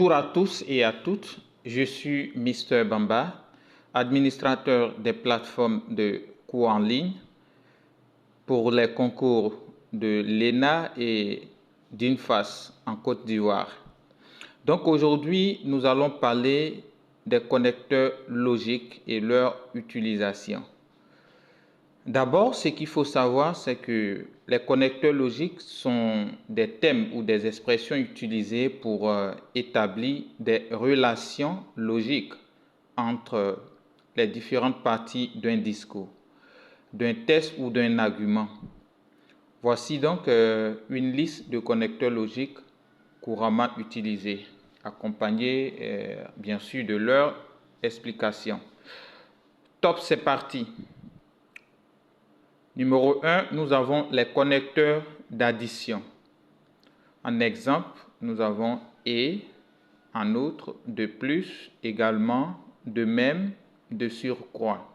Bonjour à tous et à toutes, je suis Mr. Bamba, administrateur des plateformes de cours en ligne pour les concours de l'ENA et d'INFAS en Côte d'Ivoire. Donc aujourd'hui, nous allons parler des connecteurs logiques et leur utilisation. D'abord, ce qu'il faut savoir, c'est que les connecteurs logiques sont des thèmes ou des expressions utilisées pour établir des relations logiques entre les différentes parties d'un discours, d'un texte ou d'un argument. Voici donc une liste de connecteurs logiques couramment utilisés, accompagnés bien sûr de leur explication. Top, c'est parti. Numéro 1, nous avons les connecteurs d'addition. En exemple, nous avons et, en outre, de plus, également, de même, de surcroît.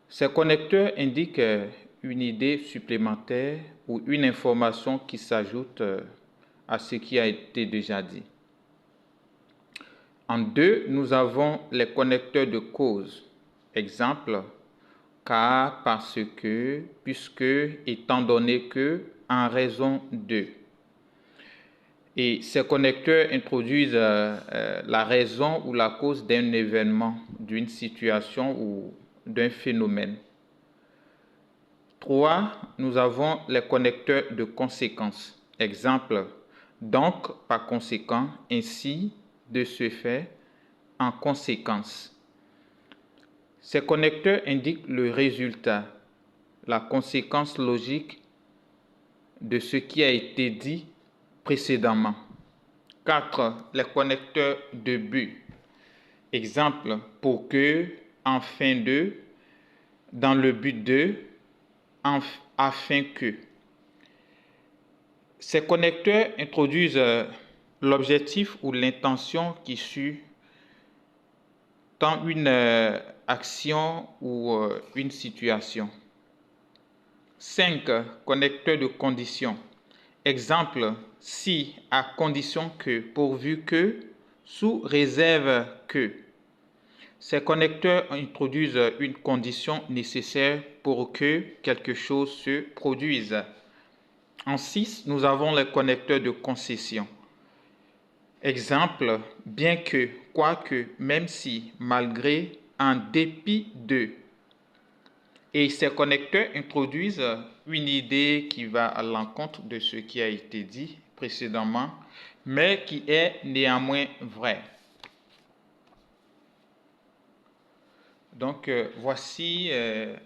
Ces connecteurs indiquent une idée supplémentaire ou une information qui s'ajoute à ce qui a été déjà dit. En 2, nous avons les connecteurs de cause. Exemple, car, parce que, puisque, étant donné que, en raison de. Et ces connecteurs introduisent la raison ou la cause d'un événement, d'une situation ou d'un phénomène. 3, nous avons les connecteurs de conséquence. Exemple, donc, par conséquent, ainsi, de ce fait, en conséquence. Ces connecteurs indiquent le résultat, la conséquence logique de ce qui a été dit précédemment. 4. Les connecteurs de but. Exemple, pour que, afin de, dans le but de, afin que. Ces connecteurs introduisent l'objectif ou l'intention qui suit tant une action ou une situation. 5. Connecteurs de conditions. Exemple, si, à condition que, pourvu que, sous réserve que. Ces connecteurs introduisent une condition nécessaire pour que quelque chose se produise. En 6, nous avons les connecteurs de concession. Exemple, bien que, quoique, même si, malgré, en dépit de. Et ces connecteurs introduisent une idée qui va à l'encontre de ce qui a été dit précédemment, mais qui est néanmoins vrai. Donc, voici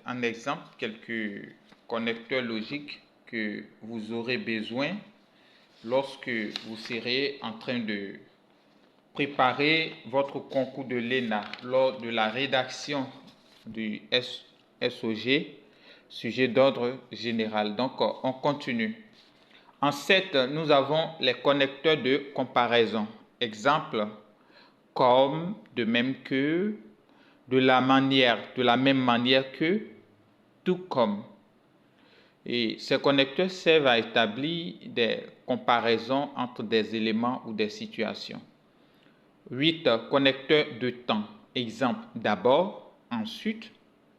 un exemple, quelques connecteurs logiques que vous aurez besoin lorsque vous serez en train de préparer votre concours de l'ENA lors de la rédaction du SOG, sujet d'ordre général. Donc, on continue. En 7, nous avons les connecteurs de comparaison. Exemple, comme, de même que, de la même manière que, tout comme. Et ces connecteurs servent à établir des comparaisons entre des éléments ou des situations. 8. Connecteurs de temps. Exemple, d'abord, ensuite,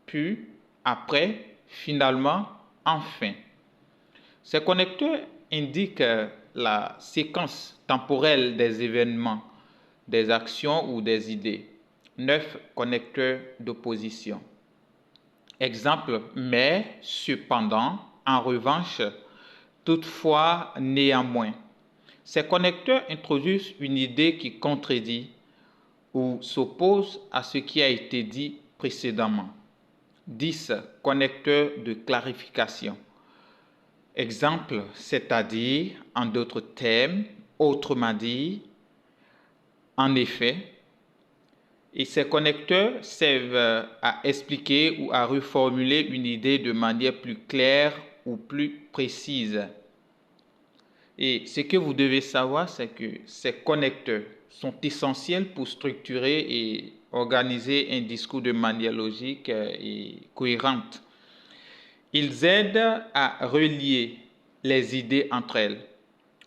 puis, après, finalement, enfin. Ces connecteurs indiquent la séquence temporelle des événements, des actions ou des idées. 9. Connecteurs d'opposition. Exemple, mais, cependant, en revanche, toutefois, néanmoins. Ces connecteurs introduisent une idée qui contredit ou s'oppose à ce qui a été dit précédemment. 10. Connecteurs de clarification. Exemple, c'est-à-dire, en d'autres termes, autrement dit, en effet. Et ces connecteurs servent à expliquer ou à reformuler une idée de manière plus claire ou plus précise. Et ce que vous devez savoir, c'est que ces connecteurs sont essentiels pour structurer et organiser un discours de manière logique et cohérente. Ils aident à relier les idées entre elles,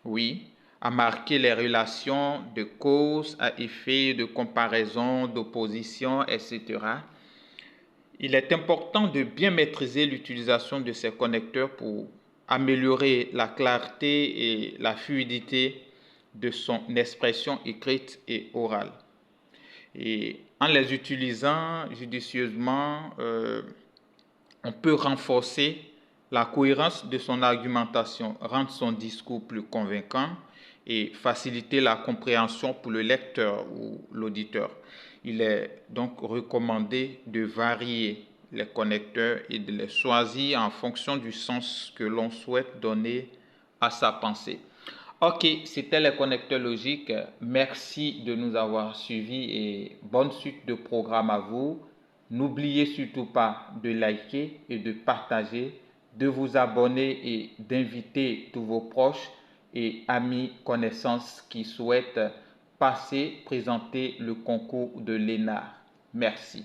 oui, à marquer les relations de cause à effet, de comparaison, d'opposition, etc. Il est important de bien maîtriser l'utilisation de ces connecteurs pour améliorer la clarté et la fluidité de son expression écrite et orale. Et en les utilisant judicieusement, on peut renforcer la cohérence de son argumentation, rendre son discours plus convaincant et faciliter la compréhension pour le lecteur ou l'auditeur. Il est donc recommandé de varier les connecteurs et de les choisir en fonction du sens que l'on souhaite donner à sa pensée. Ok, c'était les connecteurs logiques. Merci de nous avoir suivis et bonne suite de programme à vous. N'oubliez surtout pas de liker et de partager, de vous abonner et d'inviter tous vos proches et amis connaissances qui souhaitent passer, présenter le concours de l'ENA. Merci.